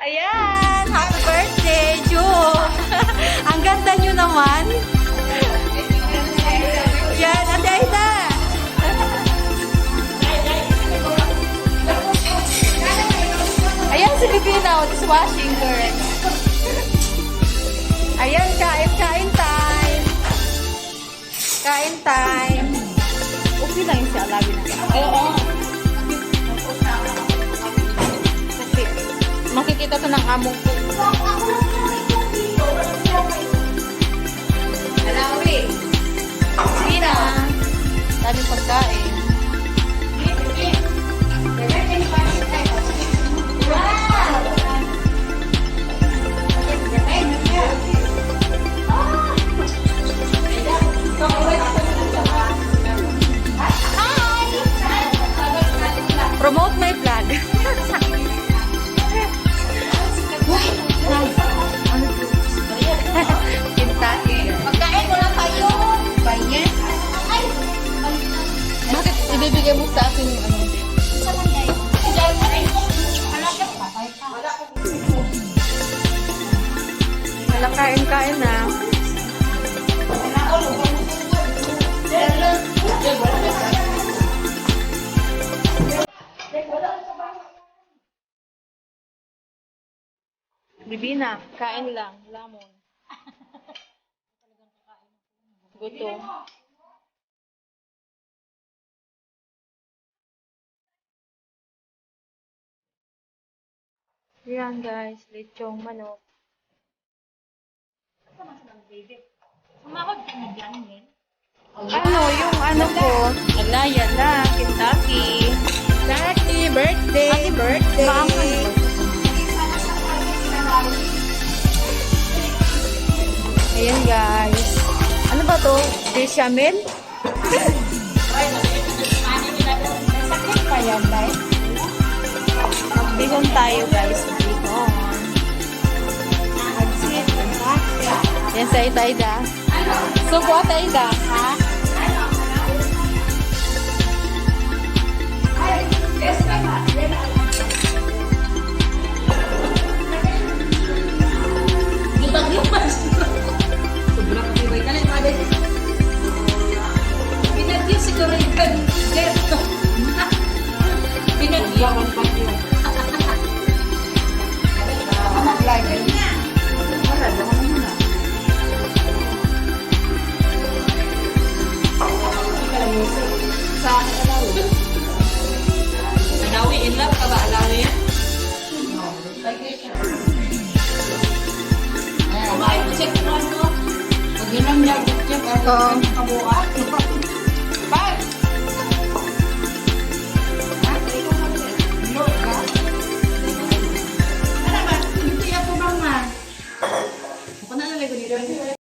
Ayan! Happy birthday, June! Ang ganda nyo naman. Yan, Ate Aida! Ayan si Bibina, it's washing her. Ayan, kain time. Kain time. Okay lang yung si Alawi na. Oo. Kasi makikita to ng among ko. Alawi. Bibina. Daming pagkain. Promote my vlog. Kentucky. Pagkain mo lang tayo. Bayan. Bakit ibibigay mo sa akin yung ano? Wala kain-kain na. Bibina, kain lang. Lamon. Gutom. Yan guys, lechong manok. Sumahod ka na dyan, eh. Ano, yung ano ko? Alaya na, Kentucky. Happy birthday! Happy birthday! Ayan guys. Ano ba to? Bechamel? Sakit pa yan, guys. Magbihon tayo guys. Magbihon. Yan sa Itaida. Subo at Itaida. Ha? Gibag-gibag. Sobrang katibay ka lang, mali. Binagyo siguro yung ganito. Binagyo. Mag-live. Wala, naman muna. Sa Alawi. Alawi, in love ka ba, Alawi? Check mo ano. Pag-inom niya, check. Oo. Kabuka.